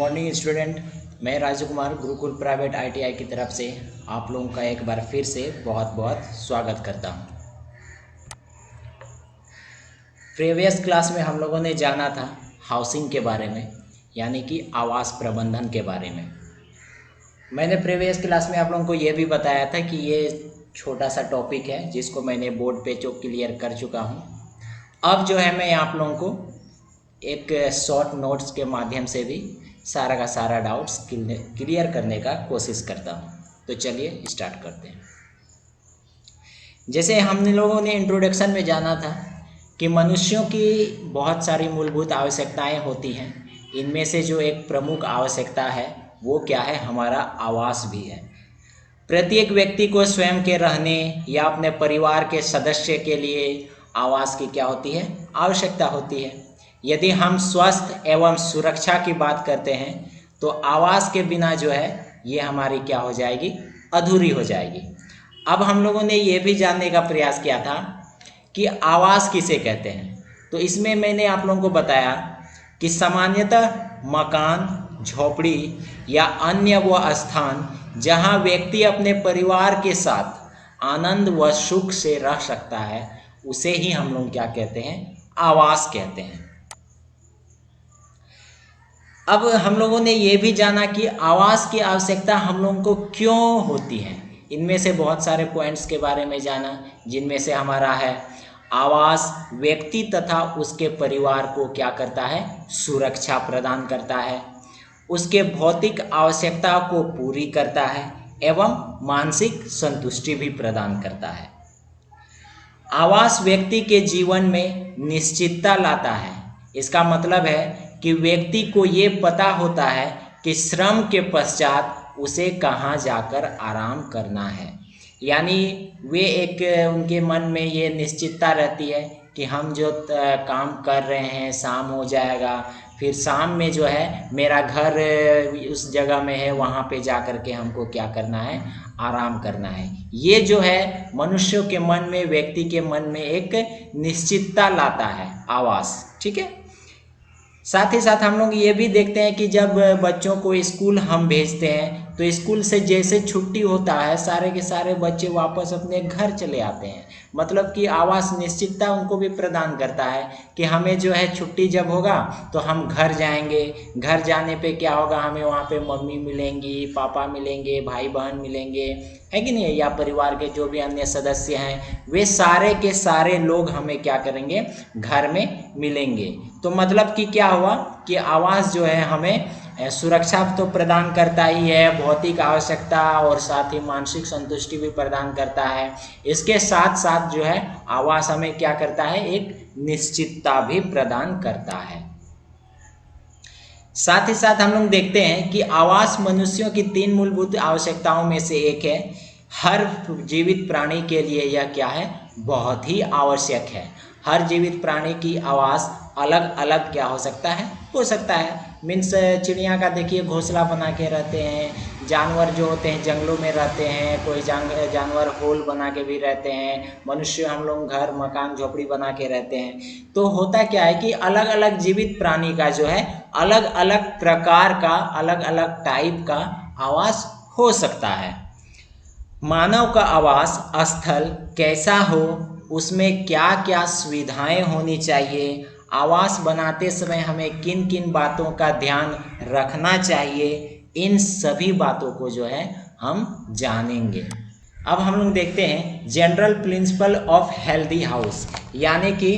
Morning student. मैं Raju Kumar Gurukul private ITI की तरफ से आप लोगों का एक बार फिर से बहुत बहुत स्वागत करता हूं। प्रीवियस क्लास में हम लोगों ने जाना था हाउसिंग के बारे में, यानी कि आवास प्रबंधन के बारे में। मैंने प्रीवियस क्लास में आप लोगों को ये भी बताया था कि ये छोटा सा टॉपिक है जिसको मैंने बोर्ड पे जो क्लियर कर चुका हूँ। अब जो है मैं आप लोगों को एक शॉर्ट नोट्स के माध्यम से भी सारा का सारा डाउट्स क्लियर करने का कोशिश करता हूँ। तो चलिए स्टार्ट करते हैं। जैसे हम लोगों ने इंट्रोडक्शन में जाना था कि मनुष्यों की बहुत सारी मूलभूत आवश्यकताएं होती हैं। इनमें से जो एक प्रमुख आवश्यकता है वो क्या है, हमारा आवास भी है। प्रत्येक व्यक्ति को स्वयं के रहने या अपने परिवार के सदस्य के लिए आवास की क्या होती है, आवश्यकता होती है। यदि हम स्वस्थ एवं सुरक्षा की बात करते हैं तो आवास के बिना जो है ये हमारी क्या हो जाएगी, अधूरी हो जाएगी। अब हम लोगों ने ये भी जानने का प्रयास किया था कि आवास किसे कहते हैं। तो इसमें मैंने आप लोगों को बताया कि सामान्यतः मकान, झोपड़ी या अन्य वह स्थान जहां व्यक्ति अपने परिवार के साथ आनंद व सुख से रह सकता है उसे ही हम लोग क्या कहते हैं, आवास कहते हैं। अब हम लोगों ने ये भी जाना कि आवास की आवश्यकता हम लोगों को क्यों होती है। इनमें से बहुत सारे पॉइंट्स के बारे में जाना, जिनमें से हमारा है आवास व्यक्ति तथा उसके परिवार को क्या करता है, सुरक्षा प्रदान करता है, उसके भौतिक आवश्यकता को पूरी करता है एवं मानसिक संतुष्टि भी प्रदान करता है। आवास व्यक्ति के जीवन में निश्चितता लाता है। इसका मतलब है कि व्यक्ति को ये पता होता है कि श्रम के पश्चात उसे कहाँ जाकर आराम करना है। यानी वे एक उनके मन में ये निश्चितता रहती है कि हम जो काम कर रहे हैं शाम हो जाएगा, फिर शाम में जो है मेरा घर उस जगह में है, वहाँ पे जा कर के हमको क्या करना है, आराम करना है। ये जो है मनुष्यों के मन में, व्यक्ति के मन में एक निश्चितता लाता है आवास। ठीक है। साथ ही साथ हम लोग ये भी देखते हैं कि जब बच्चों को स्कूल हम भेजते हैं तो स्कूल से जैसे छुट्टी होता है सारे के सारे बच्चे वापस अपने घर चले आते हैं। मतलब कि आवास निश्चितता उनको भी प्रदान करता है कि हमें जो है छुट्टी जब होगा तो हम घर जाएंगे। घर जाने पे क्या होगा, हमें वहाँ पे मम्मी मिलेंगी, पापा मिलेंगे, भाई बहन मिलेंगे, है कि नहीं, या परिवार के जो भी अन्य सदस्य हैं वे सारे के सारे लोग हमें क्या करेंगे, घर में मिलेंगे। तो मतलब कि क्या हुआ कि आवास जो है हमें सुरक्षा तो प्रदान करता ही है, भौतिक आवश्यकता और साथ ही मानसिक संतुष्टि भी प्रदान करता है। इसके साथ साथ जो है आवास हमें क्या करता है, एक निश्चितता भी प्रदान करता है। साथ ही साथ हम लोग देखते हैं कि आवास मनुष्यों की 3 मूलभूत आवश्यकताओं में से एक है। हर जीवित प्राणी के लिए यह क्या है, बहुत ही आवश्यक है। हर जीवित प्राणी की आवास अलग अलग क्या हो सकता है, मीन्स चिड़िया का देखिए घोंसला बना के रहते हैं, जानवर जो होते हैं जंगलों में रहते हैं, कोई जानवर होल बना के भी रहते हैं, मनुष्य हम लोग घर मकान झोपड़ी बना के रहते हैं। तो होता क्या है कि अलग अलग जीवित प्राणी का जो है अलग अलग प्रकार का, अलग अलग टाइप का आवास हो सकता है। मानव का आवास स्थल कैसा हो, उसमें क्या क्या सुविधाएं होनी चाहिए, आवास बनाते समय हमें किन किन बातों का ध्यान रखना चाहिए, इन सभी बातों को जो है हम जानेंगे। अब हम लोग देखते हैं general principle of healthy house, यानी कि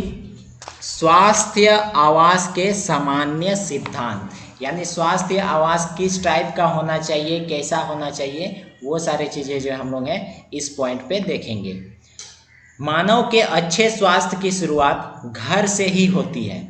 स्वास्थ्य आवास के सामान्य सिद्धांत। यानी स्वास्थ्य आवास किस टाइप का होना चाहिए, कैसा होना चाहिए, वो सारी चीज़ें जो हम लोग हैं इस पॉइंट पे देखेंगे। मानव के अच्छे स्वास्थ्य की शुरुआत घर से ही होती है।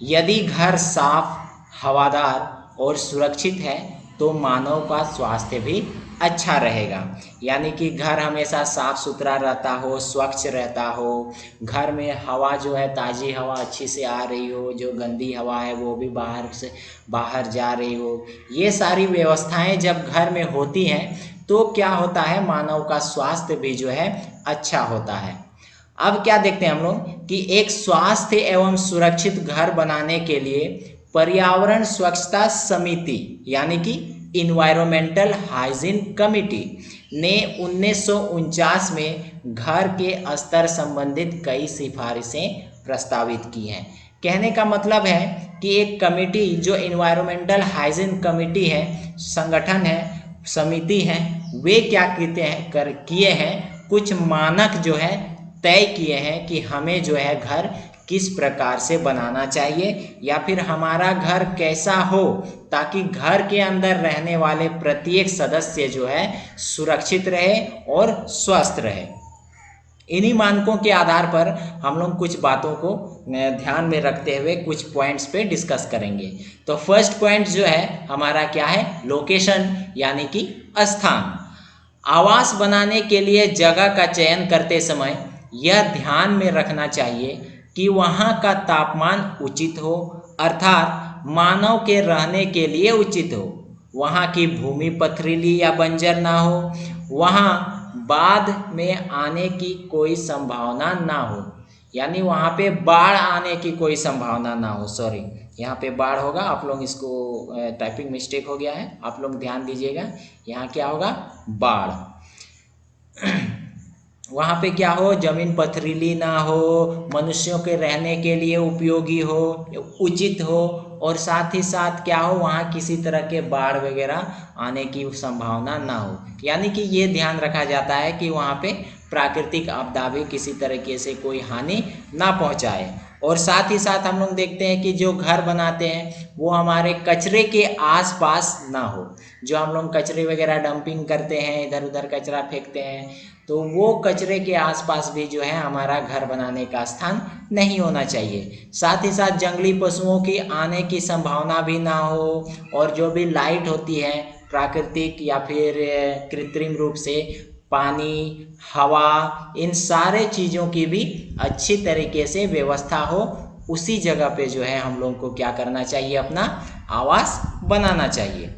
यदि घर साफ, हवादार और सुरक्षित है तो मानव का स्वास्थ्य भी अच्छा रहेगा। यानी कि घर हमेशा साफ सुथरा रहता हो, स्वच्छ रहता हो, घर में हवा जो है ताज़ी हवा अच्छी से आ रही हो, जो गंदी हवा है वो भी बाहर जा रही हो, ये सारी व्यवस्थाएं जब घर में होती हैं तो क्या होता है, मानव का स्वास्थ्य भी जो है अच्छा होता है। अब क्या देखते हैं हम लोग कि एक स्वास्थ्य एवं सुरक्षित घर बनाने के लिए पर्यावरण स्वच्छता समिति यानी कि इन्वायरमेंटल हाइजीन कमिटी ने 1949 में घर के स्तर संबंधित कई सिफारिशें प्रस्तावित की हैं। कहने का मतलब है कि एक कमिटी जो इन्वायरमेंटल हाइजीन कमिटी है, संगठन है, समिति है, वे क्या किए हैं, कुछ मानक जो है तय किए हैं कि हमें जो है घर किस प्रकार से बनाना चाहिए या फिर हमारा घर कैसा हो ताकि घर के अंदर रहने वाले प्रत्येक सदस्य जो है सुरक्षित रहे और स्वस्थ रहे। इन्हीं मानकों के आधार पर हम लोग कुछ बातों को ध्यान में रखते हुए कुछ पॉइंट्स पे डिस्कस करेंगे। तो फर्स्ट पॉइंट जो है हमारा क्या है, लोकेशन यानी कि स्थान। आवास बनाने के लिए जगह का चयन करते समय यह ध्यान में रखना चाहिए कि वहाँ का तापमान उचित हो, अर्थात मानव के रहने के लिए उचित हो, वहाँ की भूमि पथरीली या बंजर ना हो, वहाँ बाढ़ में आने की कोई संभावना ना हो, यानी वहाँ पे बाढ़ आने की कोई संभावना ना हो। सॉरी, यहाँ पे बाढ़ होगा, आप लोग इसको टाइपिंग मिस्टेक हो गया है, आप लोग ध्यान दीजिएगा। यहाँ क्या होगा, बाढ़। वहाँ पे क्या हो, जमीन पथरीली ना हो, मनुष्यों के रहने के लिए उपयोगी हो, उचित हो, और साथ ही साथ क्या हो, वहाँ किसी तरह के बाढ़ वगैरह आने की संभावना ना हो। यानी कि ये ध्यान रखा जाता है कि वहाँ पे प्राकृतिक आपदा भी किसी तरीके से कोई हानि ना पहुँचाए। और साथ ही साथ हम लोग देखते हैं कि जो घर बनाते हैं वो हमारे कचरे के आसपास ना हो। जो हम लोग कचरे वगैरह डंपिंग करते हैं, इधर उधर कचरा फेंकते हैं, तो वो कचरे के आसपास भी जो है हमारा घर बनाने का स्थान नहीं होना चाहिए। साथ ही साथ जंगली पशुओं की आने की संभावना भी ना हो, और जो भी लाइट होती है प्राकृतिक या फिर कृत्रिम रूप से, पानी, हवा, इन सारे चीज़ों की भी अच्छी तरीके से व्यवस्था हो, उसी जगह पे जो है हम लोगों को क्या करना चाहिए, अपना आवास बनाना चाहिए।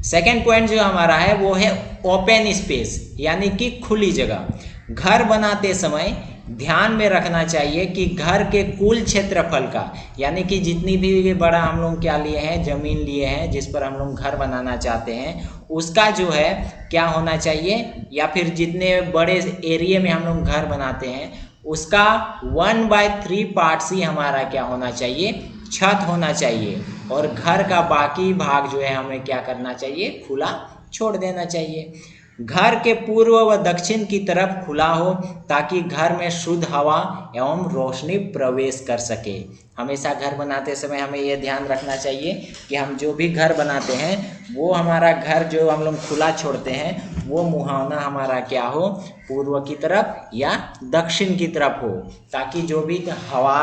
सेकेंड पॉइंट जो हमारा है वो है ओपन स्पेस यानी कि खुली जगह। घर बनाते समय ध्यान में रखना चाहिए कि घर के कुल क्षेत्रफल का, यानी कि जितनी भी बड़ा हम लोग क्या लिए हैं, ज़मीन लिए हैं जिस पर हम लोग घर बनाना चाहते हैं, उसका जो है क्या होना चाहिए, या फिर जितने बड़े एरिया में हम लोग घर बनाते हैं उसका 1/3 पार्ट्स ही हमारा क्या होना चाहिए, छत होना चाहिए, और घर का बाकी भाग जो है हमें क्या करना चाहिए, खुला छोड़ देना चाहिए। घर के पूर्व व दक्षिण की तरफ खुला हो ताकि घर में शुद्ध हवा एवं रोशनी प्रवेश कर सके। हमेशा घर बनाते समय हमें यह ध्यान रखना चाहिए कि हम जो भी घर बनाते हैं वो हमारा घर जो हम लोग खुला छोड़ते हैं वो मुहावना हमारा क्या हो, पूर्व की तरफ या दक्षिण की तरफ हो, ताकि जो भी हवा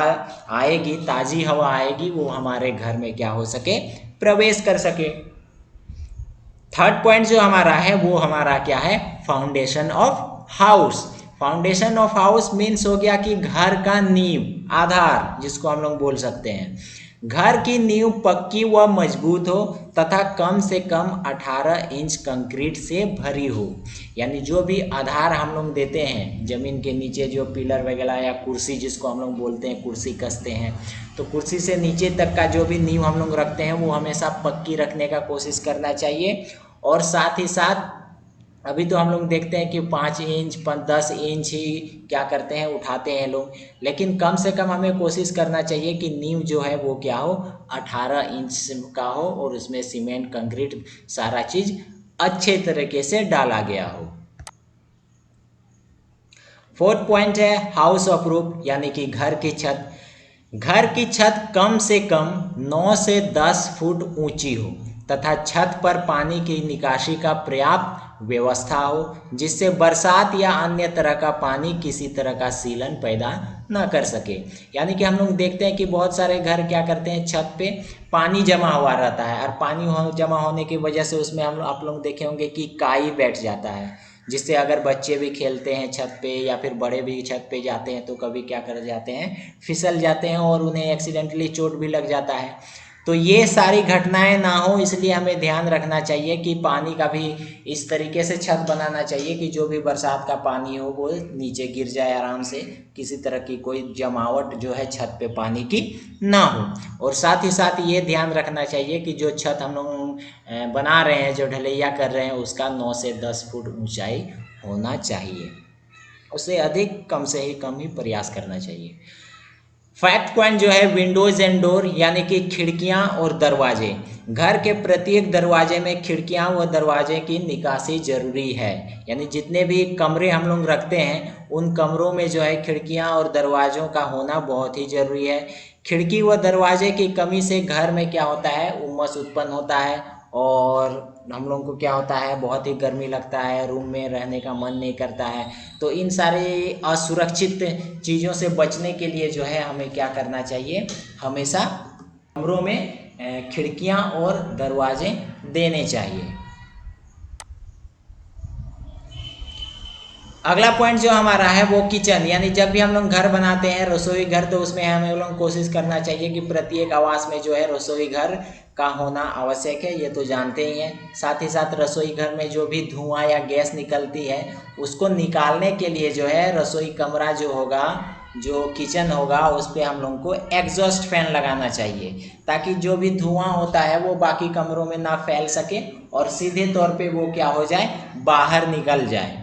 आएगी, ताज़ी हवा आएगी, वो हमारे घर में क्या हो सके, प्रवेश कर सके। थर्ड पॉइंट जो हमारा है वो हमारा क्या है, foundation of house. Foundation of house means हो गया कि घर का नींव, आधार जिसको हम लोग बोल सकते हैं। घर की नींव पक्की व मजबूत हो तथा कम से कम 18 इंच कंक्रीट से भरी हो। यानी जो भी आधार हम लोग देते हैं ज़मीन के नीचे, जो पिलर वगैरह या कुर्सी जिसको हम लोग बोलते हैं, कुर्सी कसते हैं, तो कुर्सी से नीचे तक का जो भी नींव हम लोग रखते हैं वो हमेशा पक्की रखने का कोशिश करना चाहिए। और साथ ही साथ अभी तो हम लोग देखते हैं कि 5 इंच 10 इंच ही क्या करते हैं, उठाते हैं लोग, लेकिन कम से कम हमें कोशिश करना चाहिए कि नींव जो है वो क्या हो, 18 इंच का हो, और उसमें सीमेंट, कंक्रीट, सारा चीज़ अच्छे तरीके से डाला गया हो। फोर्थ पॉइंट है हाउस ऑफ रूफ यानी कि घर की छत। घर की छत कम से कम 9 से 10 फुट ऊंची हो तथा छत पर पानी की निकासी का पर्याप्त व्यवस्था हो, जिससे बरसात या अन्य तरह का पानी किसी तरह का सीलन पैदा न कर सके। यानी कि हम लोग देखते हैं कि बहुत सारे घर क्या करते हैं, छत पे पानी जमा हुआ रहता है, और पानी जमा होने की वजह से उसमें आप लोग देखे होंगे कि काई बैठ जाता है, जिससे अगर बच्चे भी खेलते हैं छत पे या फिर बड़े भी छत पे जाते हैं तो कभी क्या कर जाते हैं, फिसल जाते हैं और उन्हें एक्सीडेंटली चोट भी लग जाता है। तो ये सारी घटनाएं ना हो, इसलिए हमें ध्यान रखना चाहिए कि पानी का भी इस तरीके से छत बनाना चाहिए कि जो भी बरसात का पानी हो वो नीचे गिर जाए आराम से, किसी तरह की कोई जमावट जो है छत पे पानी की ना हो। और साथ ही साथ ये ध्यान रखना चाहिए कि जो छत हम लोग बना रहे हैं, जो ढलैया कर रहे हैं, उसका 9 से 10 फुट ऊंचाई होना चाहिए, उससे अधिक कम से ही कम ही प्रयास करना चाहिए। फैक्ट पॉइंट जो है, विंडोज एंड डोर यानी कि खिड़कियां और दरवाजे। घर के प्रत्येक दरवाजे में खिड़कियां व दरवाजे की निकासी जरूरी है, यानी जितने भी कमरे हम लोग रखते हैं उन कमरों में जो है खिड़कियां और दरवाजों का होना बहुत ही जरूरी है। खिड़की व दरवाजे की कमी से घर में क्या होता है, उमस उत्पन्न होता है और हम लोगों को क्या होता है, बहुत ही गर्मी लगता है, रूम में रहने का मन नहीं करता है। तो इन सारे असुरक्षित चीज़ों से बचने के लिए जो है हमें क्या करना चाहिए, हमेशा कमरों में खिड़कियां और दरवाजे देने चाहिए। अगला पॉइंट जो हमारा है वो किचन, यानी जब भी हम लोग घर बनाते हैं रसोई घर, तो उसमें हमें लोग कोशिश करना चाहिए कि प्रत्येक आवास में जो है रसोई घर का होना आवश्यक है, ये तो जानते ही हैं। साथ ही साथ रसोई घर में जो भी धुआं या गैस निकलती है उसको निकालने के लिए जो है रसोई कमरा जो होगा, जो किचन होगा, उस पर हम लोग को एग्जॉस्ट फैन लगाना चाहिए, ताकि जो भी धुआं होता है वो बाकी कमरों में ना फैल सके और सीधे तौर पे वो क्या हो जाए, बाहर निकल जाए।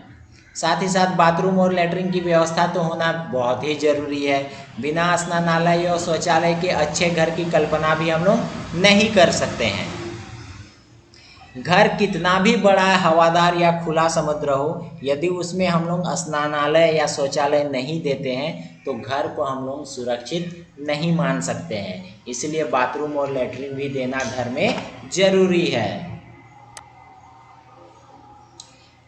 साथ ही साथ बाथरूम और लेटरिन की व्यवस्था तो होना बहुत ही ज़रूरी है। बिना स्नानालय और शौचालय के अच्छे घर की कल्पना भी हम लोग नहीं कर सकते हैं। घर कितना भी बड़ा हवादार या खुला समुद्र हो, यदि उसमें हम लोग स्नानालय या शौचालय नहीं देते हैं तो घर को हम लोग सुरक्षित नहीं मान सकते हैं। इसलिए बाथरूम और लेटरिन भी देना घर में ज़रूरी है।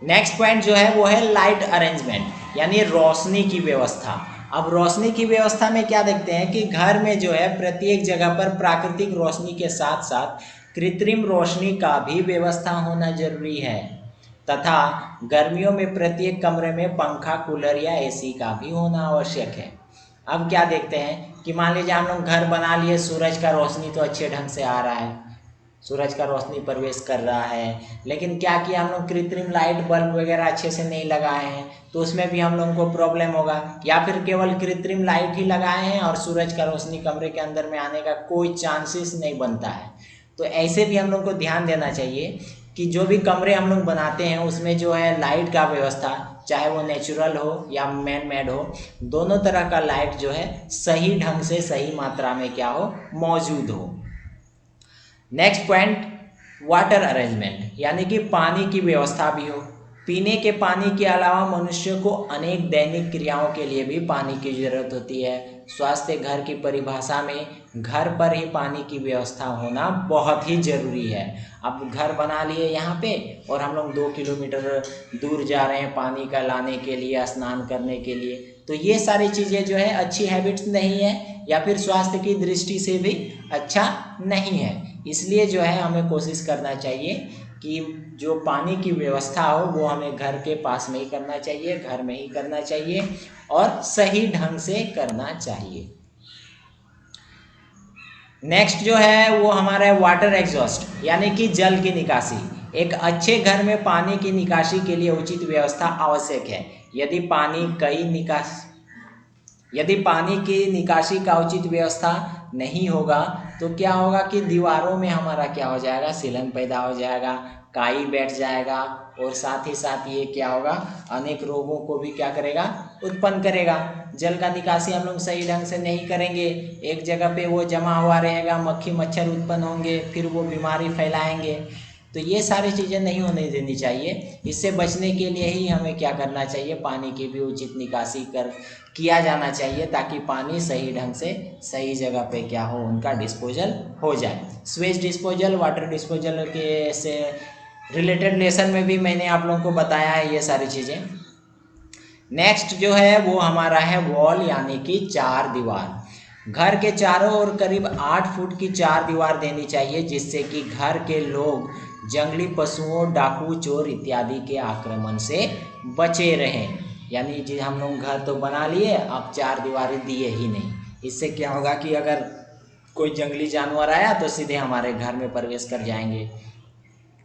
नेक्स्ट पॉइंट जो है वो है लाइट अरेंजमेंट, यानी रोशनी की व्यवस्था। अब रोशनी की व्यवस्था में क्या देखते हैं कि घर में जो है प्रत्येक जगह पर प्राकृतिक रोशनी के साथ साथ कृत्रिम रोशनी का भी व्यवस्था होना जरूरी है, तथा गर्मियों में प्रत्येक कमरे में पंखा, कूलर या एसी का भी होना आवश्यक है। अब क्या देखते हैं कि मान लीजिए हम लोग घर बना लिए, सूरज का रोशनी तो अच्छे ढंग से आ रहा है, सूरज का रोशनी प्रवेश कर रहा है, लेकिन क्या किया हम लोग, कृत्रिम लाइट बल्ब वगैरह अच्छे से नहीं लगाए हैं, तो उसमें भी हम लोगों को प्रॉब्लम होगा। या फिर केवल कृत्रिम लाइट ही लगाए हैं और सूरज का रोशनी कमरे के अंदर में आने का कोई चांसेस नहीं बनता है। तो ऐसे भी हम लोग को ध्यान देना चाहिए कि जो भी कमरे हम लोग बनाते हैं उसमें जो है लाइट का व्यवस्था, चाहे वो नेचुरल हो या मैन मेड हो, दोनों तरह का लाइट जो है सही ढंग से सही मात्रा में क्या हो, मौजूद हो। नेक्स्ट पॉइंट, वाटर अरेंजमेंट, यानी कि पानी की व्यवस्था भी हो। पीने के पानी के अलावा मनुष्य को अनेक दैनिक क्रियाओं के लिए भी पानी की जरूरत होती है। स्वास्थ्य घर की परिभाषा में घर पर ही पानी की व्यवस्था होना बहुत ही जरूरी है। अब घर बना लिए यहाँ पे और हम लोग 2 किलोमीटर दूर जा रहे हैं पानी का लाने के लिए, स्नान करने के लिए, तो ये सारी चीज़ें जो है अच्छी हैबिट्स नहीं है या फिर स्वास्थ्य की दृष्टि से भी अच्छा नहीं है। इसलिए जो है हमें कोशिश करना चाहिए कि जो पानी की व्यवस्था हो वो हमें घर के पास में ही करना चाहिए, घर में ही करना चाहिए और सही ढंग से करना चाहिए। नेक्स्ट जो है वो हमारा है वाटर एग्जॉस्ट, यानी कि जल की निकासी। एक अच्छे घर में पानी की निकासी के लिए उचित व्यवस्था आवश्यक है। यदि पानी की निकासी का उचित व्यवस्था नहीं होगा तो क्या होगा कि दीवारों में हमारा क्या हो जाएगा, सीलन पैदा हो जाएगा, काई बैठ जाएगा और साथ ही साथ ये क्या होगा, अनेक रोगों को भी क्या करेगा, उत्पन्न करेगा। जल का निकासी हम लोग सही ढंग से नहीं करेंगे, एक जगह पे वो जमा हुआ रहेगा, मक्खी मच्छर उत्पन्न होंगे, फिर वो बीमारी फैलाएंगे। तो ये सारी चीज़ें नहीं होने देनी चाहिए। इससे बचने के लिए ही हमें क्या करना चाहिए, पानी की भी उचित निकासी किया जाना चाहिए, ताकि पानी सही ढंग से सही जगह पे क्या हो, उनका डिस्पोजल हो जाए। स्वेज डिस्पोजल, वाटर डिस्पोजल के से रिलेटेड लेसन में भी मैंने आप लोगों को बताया है ये सारी चीज़ें। नेक्स्ट जो है वो हमारा है वॉल, यानी कि 4 दीवार। घर के चारों ओर करीब 8 फुट की 4 दीवार देनी चाहिए, जिससे कि घर के लोग जंगली पशुओं, डाकू, चोर इत्यादि के आक्रमण से बचे रहें। यानी जी हम लोग घर तो बना लिए, अब 4 दीवारें दिए ही नहीं, इससे क्या होगा कि अगर कोई जंगली जानवर आया तो सीधे हमारे घर में प्रवेश कर जाएंगे,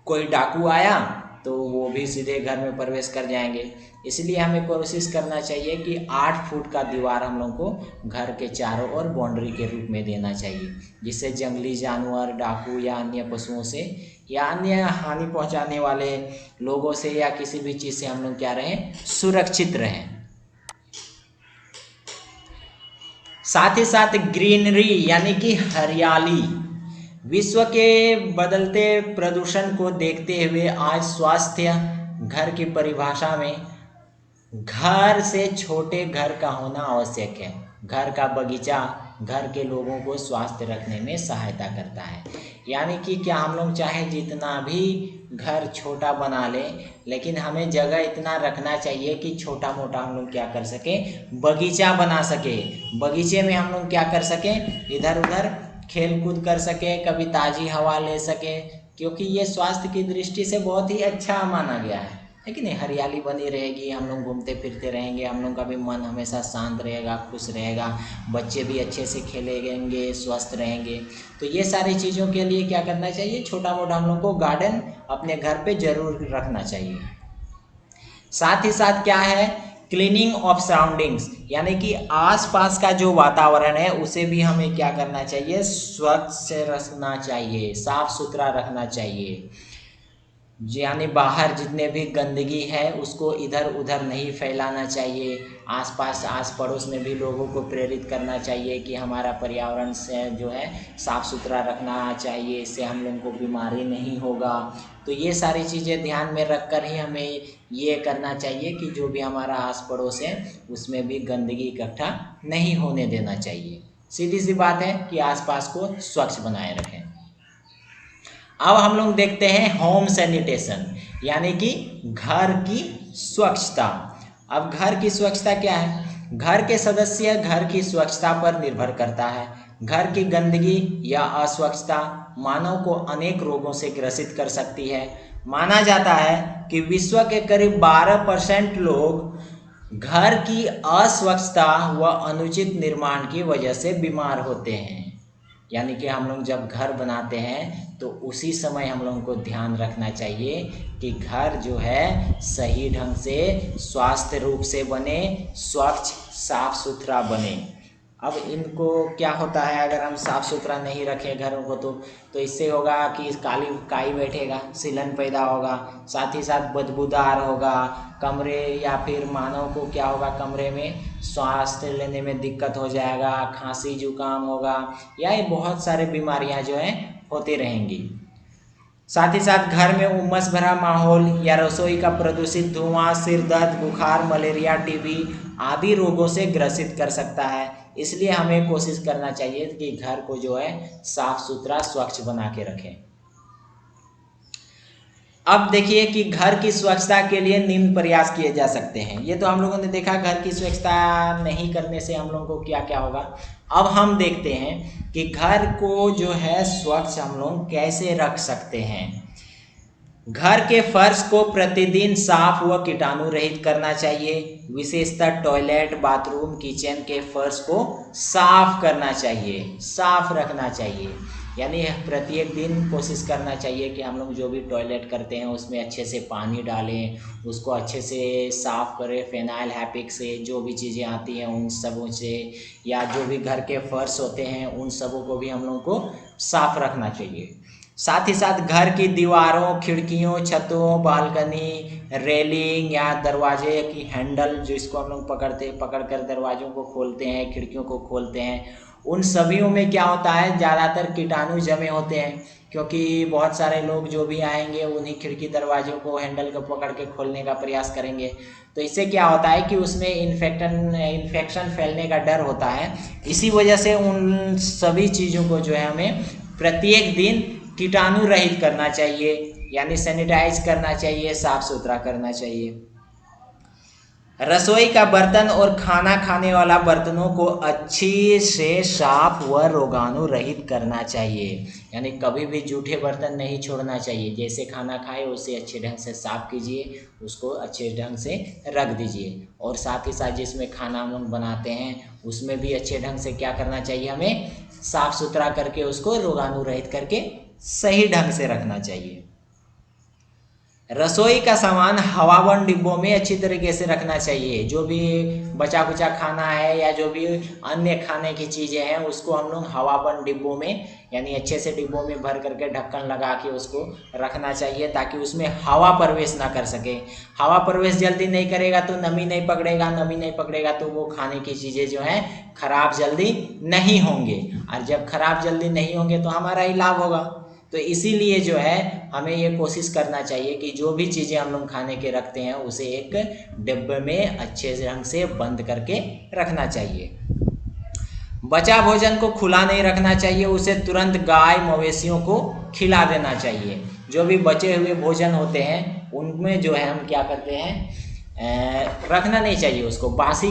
कोई डाकू आया तो वो भी सीधे घर में प्रवेश कर जाएंगे। इसलिए हमें कोशिश करना चाहिए कि 8 फुट का दीवार हम लोग को घर के चारों ओर बाउंड्री के रूप में देना चाहिए, जिससे जंगली जानवर, डाकू या अन्य पशुओं से या अन्य हानि पहुंचाने वाले लोगों से या किसी भी चीज़ से हम लोग क्या रहें, सुरक्षित रहें। साथ ही साथ ग्रीनरी यानी कि हरियाली। विश्व के बदलते प्रदूषण को देखते हुए आज स्वास्थ्य घर की परिभाषा में घर से छोटे घर का होना आवश्यक है। घर का बगीचा घर के लोगों को स्वस्थ रखने में सहायता करता है। यानी कि क्या हम लोग चाहे जितना भी घर छोटा बना लें, लेकिन हमें जगह इतना रखना चाहिए कि छोटा मोटा हम लोग क्या कर सकें, बगीचा बना सके। बगीचे में हम लोग क्या कर सकें, इधर उधर खेल कूद कर सके, कभी ताज़ी हवा ले सके, क्योंकि ये स्वास्थ्य की दृष्टि से बहुत ही अच्छा माना गया है। लेकिन हरियाली बनी रहेगी, हम लोग घूमते फिरते रहेंगे, हम लोग का भी मन हमेशा शांत रहेगा, खुश रहेगा, बच्चे भी अच्छे से खेलेंगे, स्वस्थ रहेंगे। तो ये सारी चीज़ों के लिए क्या करना चाहिए, छोटा मोटा हम लोग को गार्डन अपने घर पे जरूर रखना चाहिए। साथ ही साथ क्या है, क्लीनिंग ऑफ सराउंडिंग्स, यानी कि आसपास का जो वातावरण है उसे भी हमें क्या करना चाहिए, स्वच्छ रखना चाहिए, साफ सुथरा रखना चाहिए। यानी बाहर जितने भी गंदगी है उसको इधर उधर नहीं फैलाना चाहिए। आसपास आस पड़ोस में भी लोगों को प्रेरित करना चाहिए कि हमारा पर्यावरण से जो है साफ़ सुथरा रखना चाहिए, इससे हम लोगों को बीमारी नहीं होगा। तो ये सारी चीज़ें ध्यान में रख कर ही हमें ये करना चाहिए कि जो भी हमारा आस पड़ोस है उसमें भी गंदगी इकट्ठा नहीं होने देना चाहिए। सीधी सी बात है कि आसपास को स्वच्छ बनाए रखें। अब हम लोग देखते हैं होम सैनिटेशन, यानी कि घर की स्वच्छता। अब घर की स्वच्छता क्या है, घर के सदस्य घर की स्वच्छता पर निर्भर करता है। घर की गंदगी या अस्वच्छता मानव को अनेक रोगों से ग्रसित कर सकती है। माना जाता है कि विश्व के करीब 12% लोग घर की अस्वच्छता व अनुचित निर्माण की वजह से बीमार होते हैं। यानी कि हम लोग जब घर बनाते हैं तो उसी समय हम लोगों को ध्यान रखना चाहिए कि घर जो है सही ढंग से स्वास्थ्य रूप से बने, स्वच्छ साफ सुथरा बने। अब इनको क्या होता है, अगर हम साफ़ सुथरा नहीं रखें घरों को तो इससे होगा कि काली काई बैठेगा, सीलन पैदा होगा, साथ ही साथ बदबूदार होगा कमरे, या फिर मानव को क्या होगा, कमरे में सांस लेने में दिक्कत हो जाएगा, खांसी जुकाम होगा, या ये बहुत सारे बीमारियां जो हैं होती रहेंगी। साथ ही साथ घर में उमस भरा माहौल या रसोई का प्रदूषित धुआं सिर दर्द, बुखार, मलेरिया, टीबी आदि रोगों से ग्रसित कर सकता है। इसलिए हमें कोशिश करना चाहिए कि घर को जो है साफ सुथरा स्वच्छ बना के रखें। अब देखिए कि घर की स्वच्छता के लिए निम्न प्रयास किए जा सकते हैं। ये तो हम लोगों ने देखा घर की स्वच्छता नहीं करने से हम लोगों को क्या क्या होगा। अब हम देखते हैं कि घर को जो है स्वच्छ हम लोग कैसे रख सकते हैं। घर के फर्श को प्रतिदिन साफ व कीटाणु रहित करना चाहिए। विशेषतः टॉयलेट, बाथरूम, किचन के फर्श को साफ करना चाहिए, साफ रखना चाहिए। यानी प्रत्येक दिन कोशिश करना चाहिए कि हम लोग जो भी टॉयलेट करते हैं उसमें अच्छे से पानी डालें, उसको अच्छे से साफ़ करें, फिनाइल, हैपिक से जो भी चीज़ें आती हैं उन सबों से, या जो भी घर के फर्श होते हैं उन सबों को भी हम लोग को साफ रखना चाहिए। साथ ही साथ घर की दीवारों, खिड़कियों, छतों, बालकनी, रेलिंग या दरवाजे की हैंडल, जो इसको हम लोग पकड़कर दरवाज़ों को खोलते हैं, खिड़कियों को खोलते हैं, उन सभीयों में क्या होता है, ज़्यादातर कीटाणु जमे होते हैं। क्योंकि बहुत सारे लोग जो भी आएंगे उन्हीं खिड़की दरवाज़ों को हैंडल को पकड़ के खोलने का प्रयास करेंगे। तो इससे क्या होता है कि उसमें इन्फेक्शन फैलने का डर होता है। इसी वजह से उन सभी चीज़ों को जो है हमें प्रत्येक दिन कीटाणु रहित करना चाहिए, यानी सैनिटाइज करना चाहिए, साफ सुथरा करना चाहिए। रसोई का बर्तन और खाना खाने वाला बर्तनों को अच्छी से साफ व रोगाणु रहित करना चाहिए। यानी कभी भी जूठे बर्तन नहीं छोड़ना चाहिए। जैसे खाना खाए उसे अच्छे ढंग से साफ कीजिए, उसको अच्छे ढंग से रख दीजिए। और साथ ही साथ जिसमें खाना हम लोग बनाते हैं उसमें भी अच्छे ढंग से क्या करना चाहिए, हमें साफ सुथरा करके उसको रोगाणु रहित करके सही ढंग से रखना चाहिए। रसोई का सामान हवाबंद डिब्बों में अच्छी तरीके से रखना चाहिए। जो भी बचा कुचा खाना है या जो भी अन्य खाने की चीज़ें हैं उसको हम लोग हवाबंद डिब्बों में यानी अच्छे से डिब्बों में भर करके ढक्कन लगा के उसको रखना चाहिए, ताकि उसमें हवा प्रवेश ना कर सके। हवा प्रवेश जल्दी नहीं करेगा तो नमी नहीं पकड़ेगा, नमी नहीं पकड़ेगा तो वो खाने की चीज़ें जो हैं खराब जल्दी नहीं होंगे, और जब खराब जल्दी नहीं होंगे तो हमारा ही लाभ होगा। तो इसीलिए जो है हमें ये कोशिश करना चाहिए कि जो भी चीज़ें हम लोग खाने के रखते हैं उसे एक डिब्बे में अच्छे ढंग से बंद करके रखना चाहिए। बचा भोजन को खुला नहीं रखना चाहिए, उसे तुरंत गाय मवेशियों को खिला देना चाहिए। जो भी बचे हुए भोजन होते हैं उनमें जो है हम क्या करते हैं, रखना नहीं चाहिए उसको बासी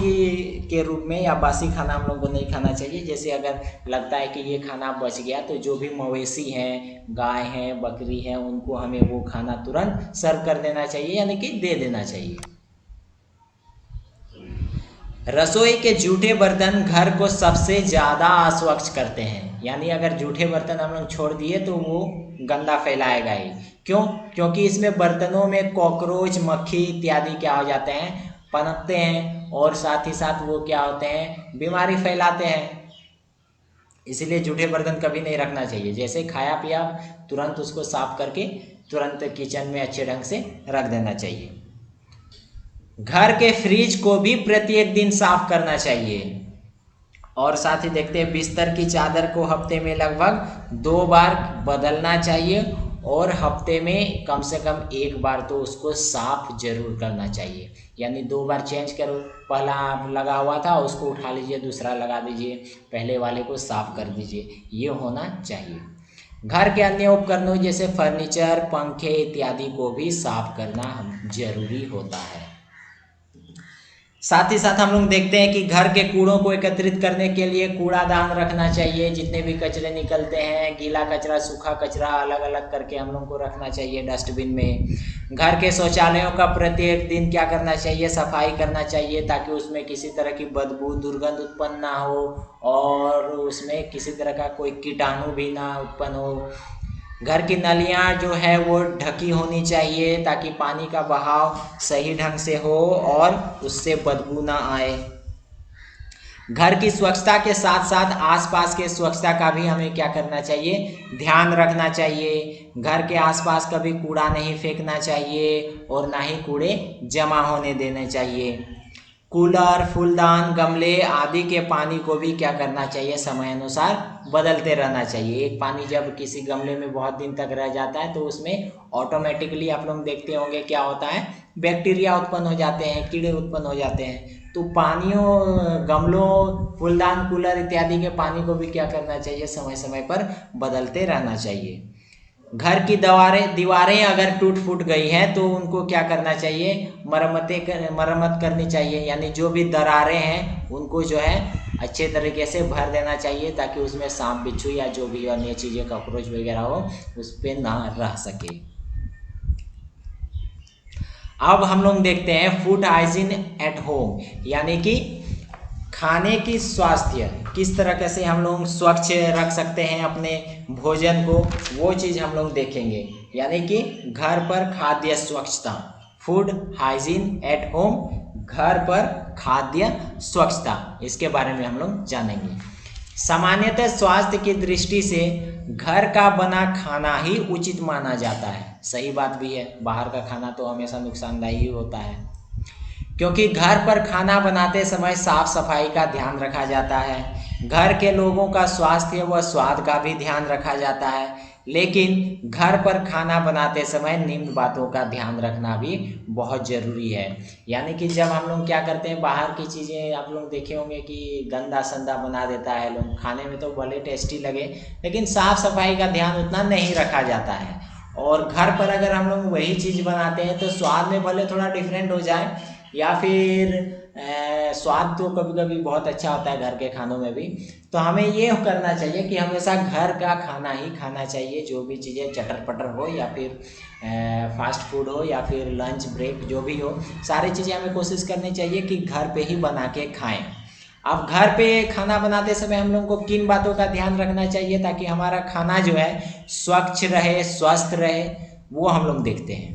के रूप में, या बासी खाना हम लोग को नहीं खाना चाहिए। जैसे अगर लगता है कि ये खाना बच गया तो जो भी मवेशी हैं, गाय हैं, बकरी हैं, उनको हमें वो खाना तुरंत सर्व कर देना चाहिए, यानी कि दे देना चाहिए। रसोई के जूठे बर्तन घर को सबसे ज़्यादा अस्वच्छ करते हैं। यानी अगर जूठे बर्तन हम लोग छोड़ दिए तो वो गंदा फैलाएगा ही। क्यों? क्योंकि इसमें बर्तनों में कॉकरोच, मक्खी इत्यादि क्या हो जाते हैं, पनपते हैं, और साथ ही साथ वो क्या होते हैं, बीमारी फैलाते हैं। इसलिए जूठे बर्तन कभी नहीं रखना चाहिए। जैसे खाया पिया तुरंत उसको साफ करके तुरंत किचन में अच्छे ढंग से रख देना चाहिए। घर के फ्रिज को भी प्रत्येक दिन साफ करना चाहिए। और साथ ही देखते हैं बिस्तर की चादर को हफ्ते में लगभग 2 बार बदलना चाहिए, और हफ्ते में कम से कम 1 बार तो उसको साफ जरूर करना चाहिए। यानी 2 बार चेंज करो, पहला लगा हुआ था उसको उठा लीजिए, दूसरा लगा दीजिए, पहले वाले को साफ कर दीजिए, ये होना चाहिए। घर के अन्य उपकरणों जैसे फर्नीचर, पंखे इत्यादि को भी साफ करना जरूरी होता है। साथ ही साथ हम लोग देखते हैं कि घर के कूड़ों को एकत्रित करने के लिए कूड़ादान रखना चाहिए। जितने भी कचरे निकलते हैं, गीला कचरा, सूखा कचरा, अलग अलग करके हम लोग को रखना चाहिए डस्टबिन में। घर के शौचालयों का प्रत्येक दिन क्या करना चाहिए, सफाई करना चाहिए, ताकि उसमें किसी तरह की बदबू, दुर्गंध उत्पन्न ना हो, और उसमें किसी तरह का कोई कीटाणु भी ना उत्पन्न हो। घर की नलियाँ जो है वो ढकी होनी चाहिए, ताकि पानी का बहाव सही ढंग से हो और उससे बदबू ना आए। घर की स्वच्छता के साथ साथ आसपास के स्वच्छता का भी हमें क्या करना चाहिए, ध्यान रखना चाहिए। घर के आसपास कभी कूड़ा नहीं फेंकना चाहिए और ना ही कूड़े जमा होने देने चाहिए। कूलर, फूलदान, गमले आदि के पानी को भी क्या करना चाहिए, समय अनुसार बदलते रहना चाहिए। एक पानी जब किसी गमले में बहुत दिन तक रह जाता है तो उसमें ऑटोमेटिकली आप लोग देखते होंगे क्या होता है, बैक्टीरिया उत्पन्न हो जाते हैं, कीड़े उत्पन्न हो जाते हैं। तो पानियों, गमलों, फूलदान, कूलर इत्यादि के पानी को भी क्या करना चाहिए, समय समय पर बदलते रहना चाहिए। घर की दीवारें अगर टूट फूट गई हैं तो उनको क्या करना चाहिए, मरम्मत करनी चाहिए। यानी जो भी दरारें हैं उनको जो है अच्छे तरीके से भर देना चाहिए, ताकि उसमें सांप, बिच्छू या जो भी अन्य चीज़ें, कॉकरोच वगैरह हो उस पर ना रह सके। अब हम लोग देखते हैं फूड हाइजीन एट होम, यानी कि खाने की स्वास्थ्य किस तरह से हम लोग स्वच्छ रख सकते हैं अपने भोजन को, वो चीज़ हम लोग देखेंगे। यानी कि घर पर खाद्य स्वच्छता, फूड हाइजीन एट होम, घर पर खाद्य स्वच्छता, इसके बारे में हम लोग जानेंगे। सामान्यतः स्वास्थ्य की दृष्टि से घर का बना खाना ही उचित माना जाता है। सही बात भी है, बाहर का खाना तो हमेशा नुकसानदायी होता है, क्योंकि घर पर खाना बनाते समय साफ सफाई का ध्यान रखा जाता है। घर के लोगों का स्वास्थ्य व स्वाद का भी ध्यान रखा जाता है। लेकिन घर पर खाना बनाते समय निम्न बातों का ध्यान रखना भी बहुत ज़रूरी है। यानी कि जब हम लोग क्या करते हैं, बाहर की चीज़ें आप लोग देखे होंगे कि गंदा संदा बना देता है लोग, खाने में तो भले टेस्टी लगे लेकिन साफ़ सफाई का ध्यान उतना नहीं रखा जाता है। और घर पर अगर हम लोग वही चीज़ बनाते हैं तो स्वाद में भले थोड़ा डिफरेंट हो जाए, या फिर स्वाद तो कभी कभी बहुत अच्छा होता है घर के खानों में भी। तो हमें ये करना चाहिए कि हमेशा घर का खाना ही खाना चाहिए, जो भी चीज़ें चटर पटर हो या फिर फास्ट फूड हो या फिर लंच ब्रेक जो भी हो, सारी चीज़ें हमें कोशिश करनी चाहिए कि घर पे ही बना के खाएं। अब घर पे खाना बनाते समय हम लोग को किन बातों का ध्यान रखना चाहिए ताकि हमारा खाना जो है स्वच्छ रहे, स्वस्थ रहे, वो हम लोग देखते हैं।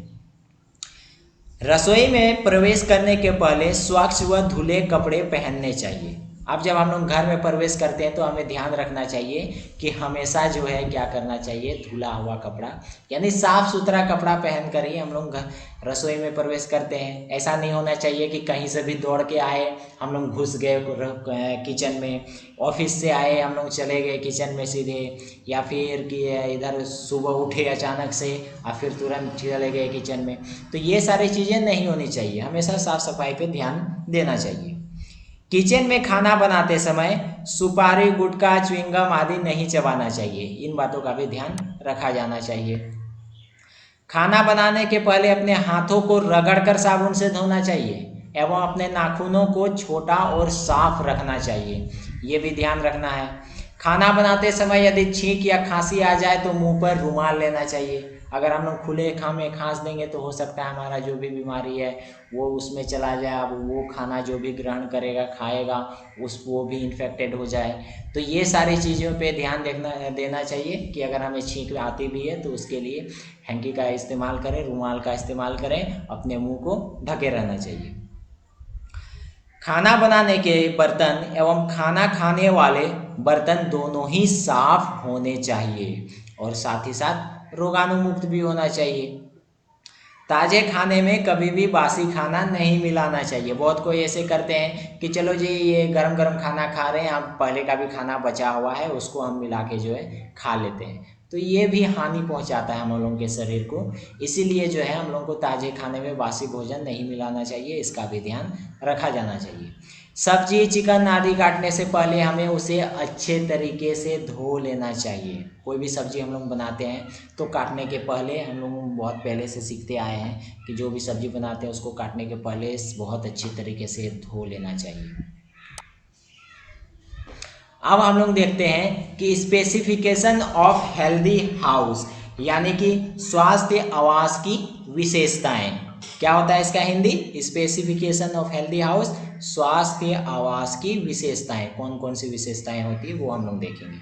रसोई में प्रवेश करने के पहले स्वच्छ व धुले कपड़े पहनने चाहिए। अब जब हम लोग घर में प्रवेश करते हैं तो हमें ध्यान रखना चाहिए कि हमेशा जो है क्या करना चाहिए, धुला हुआ कपड़ा यानी साफ सुथरा कपड़ा पहन कर ही हम लोग रसोई में प्रवेश करते हैं। ऐसा नहीं होना चाहिए कि कहीं से भी दौड़ के आए हम लोग घुस गए किचन में, ऑफिस से आए हम लोग चले गए किचन में सीधे, या फिर कि इधर सुबह उठे अचानक से और फिर तुरंत चले गए किचन में। तो ये सारी चीज़ें नहीं होनी चाहिए, हमेशा साफ सफाई पे ध्यान देना चाहिए। किचन में खाना बनाते समय सुपारी, गुटखा, च्युइंगम आदि नहीं चबाना चाहिए, इन बातों का भी ध्यान रखा जाना चाहिए। खाना बनाने के पहले अपने हाथों को रगड़कर साबुन से धोना चाहिए एवं अपने नाखूनों को छोटा और साफ रखना चाहिए, ये भी ध्यान रखना है। खाना बनाते समय यदि छींक या खांसी आ जाए तो मुंह पर रुमाल लेना चाहिए। अगर हम लोग खुले में खांस देंगे तो हो सकता है हमारा जो भी बीमारी है वो उसमें चला जाए, अब वो खाना जो भी ग्रहण करेगा खाएगा वो भी इन्फेक्टेड हो जाए। तो ये सारी चीज़ों पे ध्यान देना चाहिए कि अगर हमें छींक आती भी है तो उसके लिए हैंकी का इस्तेमाल करें, रुमाल का इस्तेमाल करें, अपने मुंह को ढके रहना चाहिए। खाना बनाने के बर्तन एवं खाना खाने वाले बर्तन दोनों ही साफ होने चाहिए और साथ ही साथ रोगाणुमुक्त भी होना चाहिए। ताजे खाने में कभी भी बासी खाना नहीं मिलाना चाहिए। बहुत कोई ऐसे करते हैं कि चलो जी ये गरम गरम खाना खा रहे हैं, अब पहले का भी खाना बचा हुआ है उसको हम मिला के जो है खा लेते हैं, तो ये भी हानि पहुंचाता है हम लोगों के शरीर को। इसीलिए जो है हम लोग को ताजे खाने में बासी भोजन नहीं मिलाना चाहिए, इसका भी ध्यान रखा जाना चाहिए। सब्जी, चिकन आदि काटने से पहले हमें उसे अच्छे तरीके से धो लेना चाहिए। कोई भी सब्जी हम लोग बनाते हैं तो काटने के पहले हम लोग बहुत पहले से सीखते आए हैं कि जो भी सब्जी बनाते हैं उसको काटने के पहले बहुत अच्छी तरीके से धो लेना चाहिए। अब हम लोग देखते हैं कि स्पेसिफिकेशन ऑफ हेल्दी हाउस यानी कि स्वास्थ्य आवास की विशेषताएं। क्या होता है इसका Hindi? Specification of healthy house, स्वास्थ्य आवास की विशेषताएं। कौन कौन सी विशेषताएं होती है वो हम लोग देखेंगे।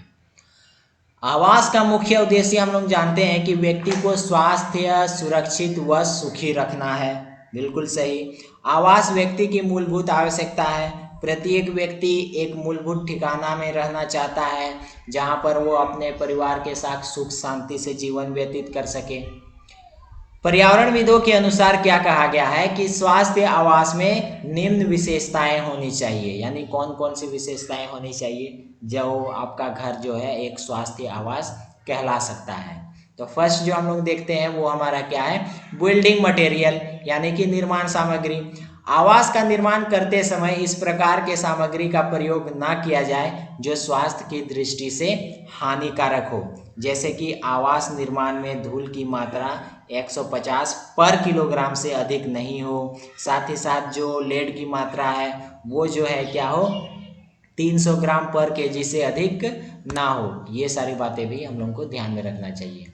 आवास का मुख्य उद्देश्य हम लोग जानते हैं कि व्यक्ति को स्वास्थ्य, सुरक्षित व सुखी रखना है। बिल्कुल सही। आवास व्यक्ति की मूलभूत आवश्यकता है। प्रत्येक व्यक्ति एक मूलभूत ठिकाना में रहना चाहता है जहां पर वो अपने परिवार के साथ सुख शांति से जीवन व्यतीत कर सके। पर्यावरणविदों के अनुसार क्या कहा गया है कि स्वास्थ्य आवास में निम्न विशेषताएं होनी चाहिए, यानी कौन कौन सी विशेषताएं होनी चाहिए जो आपका घर जो है एक स्वास्थ्य आवास कहला सकता है। तो फर्स्ट जो हम लोग देखते हैं वो हमारा क्या है? बिल्डिंग मटेरियल यानी कि निर्माण सामग्री। आवास का निर्माण करते समय इस प्रकार के सामग्री का प्रयोग ना किया जाए जो स्वास्थ्य की दृष्टि से हानिकारक हो, जैसे कि आवास निर्माण में धूल की मात्रा 150 पर किलोग्राम से अधिक नहीं हो। साथ ही साथ जो लेड की मात्रा है वो जो है क्या हो? 300 ग्राम पर केजी से अधिक ना हो। ये सारी बातें भी हम लोग को ध्यान में रखना चाहिए।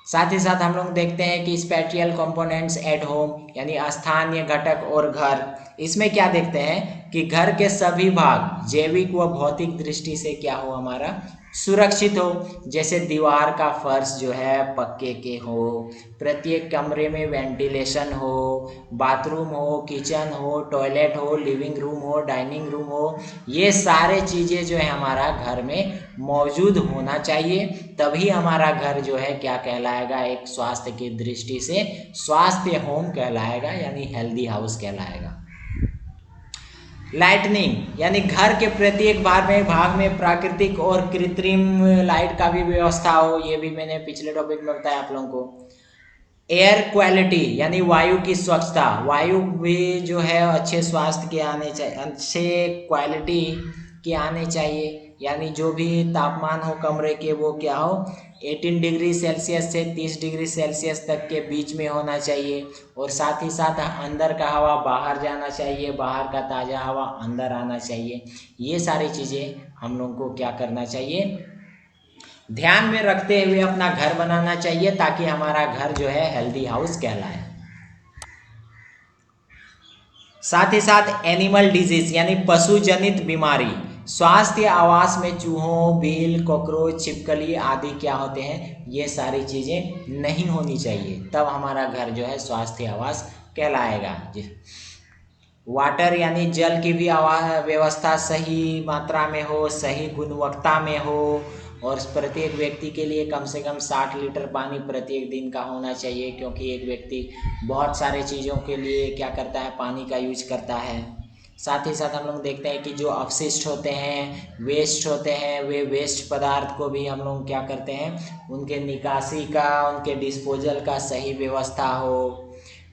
साथ ही साथ हम लोग देखते हैं कि स्पेटियल कंपोनेंट्स एट होम यानी स्थानीय घटक और घर। इसमें क्या देखते हैं कि घर के सभी भाग जैविक व भौतिक दृष्टि से क्या हो? हमारा सुरक्षित हो। जैसे दीवार का फर्श जो है पक्के के हो, प्रत्येक कमरे में वेंटिलेशन हो, बाथरूम हो, किचन हो, टॉयलेट हो, लिविंग रूम हो, डाइनिंग रूम हो, ये सारे चीज़ें जो है हमारा घर में मौजूद होना चाहिए, तभी हमारा घर जो है क्या कहलाएगा? एक स्वास्थ्य की दृष्टि से स्वास्थ्य होम कहलाएगा, यानी हेल्दी हाउस कहलाएगा। लाइटनिंग यानी घर के प्रत्येक भाग में प्राकृतिक और कृत्रिम लाइट का भी व्यवस्था हो, ये भी मैंने पिछले टॉपिक में बताया आप लोगों को। एयर क्वालिटी यानी वायु की स्वच्छता, वायु भी जो है अच्छे स्वास्थ्य के आने चाहिए, अच्छे क्वालिटी के आने चाहिए। यानी जो भी तापमान हो कमरे के वो क्या हो 18 डिग्री सेल्सियस से 30 डिग्री सेल्सियस तक के बीच में होना चाहिए। और साथ ही साथ अंदर का हवा बाहर जाना चाहिए, बाहर का ताज़ा हवा अंदर आना चाहिए। ये सारी चीज़ें हम लोगों को क्या करना चाहिए, ध्यान में रखते हुए अपना घर बनाना चाहिए, ताकि हमारा घर जो है हेल्दी हाउस कहलाए। साथ ही साथ एनिमल डिजीज यानी पशु जनित बीमारी, स्वास्थ्य आवास में चूहों, बील, कॉकरोच, छिपकली आदि क्या होते हैं, ये सारी चीज़ें नहीं होनी चाहिए, तब हमारा घर जो है स्वास्थ्य आवास कहलाएगा। वाटर यानी जल की भी व्यवस्था सही मात्रा में हो, सही गुणवत्ता में हो, और प्रत्येक व्यक्ति के लिए कम से कम 60 लीटर पानी प्रत्येक दिन का होना चाहिए, क्योंकि एक व्यक्ति बहुत सारे चीज़ों के लिए क्या करता है, पानी का यूज करता है। साथ ही साथ हम लोग देखते हैं कि जो अपशिष्ट होते हैं, वेस्ट होते हैं, वे वेस्ट पदार्थ को भी हम लोग क्या करते हैं, उनके निकासी का, उनके डिस्पोजल का सही व्यवस्था हो।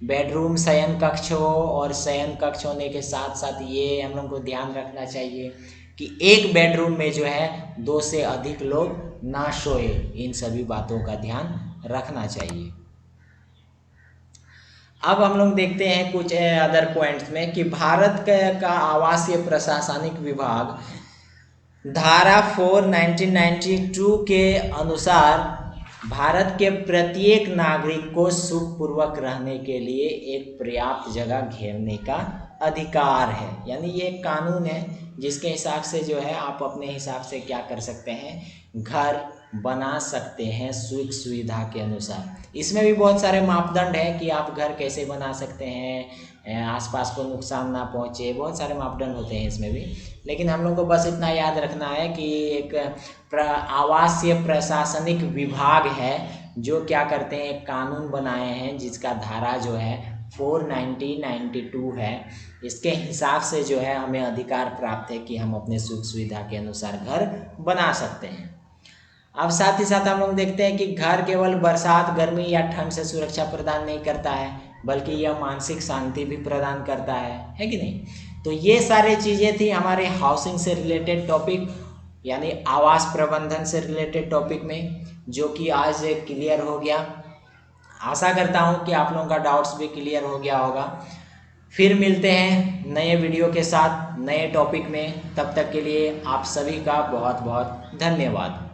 बेडरूम शयन कक्ष हो, और शयन कक्ष होने के साथ साथ ये हम लोग को ध्यान रखना चाहिए कि एक बेडरूम में जो है 2 से अधिक लोग ना सोए। इन सभी बातों का ध्यान रखना चाहिए। अब हम लोग देखते हैं कुछ अदर पॉइंट्स में कि भारत का आवासीय प्रशासनिक विभाग धारा 4 1992 के अनुसार भारत के प्रत्येक नागरिक को सुखपूर्वक रहने के लिए एक पर्याप्त जगह घेरने का अधिकार है। यानी ये एक कानून है जिसके हिसाब से जो है आप अपने हिसाब से क्या कर सकते हैं, घर बना सकते हैं सुख सुविधा के अनुसार। इसमें भी बहुत सारे मापदंड है कि आप घर कैसे बना सकते हैं, आसपास को नुकसान ना पहुंचे, बहुत सारे मापदंड होते हैं इसमें भी। लेकिन हम लोग को बस इतना याद रखना है कि एक आवासीय प्रशासनिक विभाग है जो क्या करते हैं, एक कानून बनाए हैं जिसका धारा जो है 4/1992 है। इसके हिसाब से जो है हमें अधिकार प्राप्त है कि हम अपने सुख सुविधा के अनुसार घर बना सकते हैं। अब साथ ही साथ हम लोग देखते हैं कि घर केवल बरसात, गर्मी या ठंड से सुरक्षा प्रदान नहीं करता है, बल्कि यह मानसिक शांति भी प्रदान करता है कि नहीं। तो ये सारी चीज़ें थी हमारे हाउसिंग से रिलेटेड टॉपिक, यानी आवास प्रबंधन से रिलेटेड टॉपिक में, जो कि आज क्लियर हो गया। आशा करता हूँ कि आप लोगों का डाउट्स भी क्लियर हो गया होगा। फिर मिलते हैं नए वीडियो के साथ, नए टॉपिक में। तब तक के लिए आप सभी का बहुत बहुत धन्यवाद।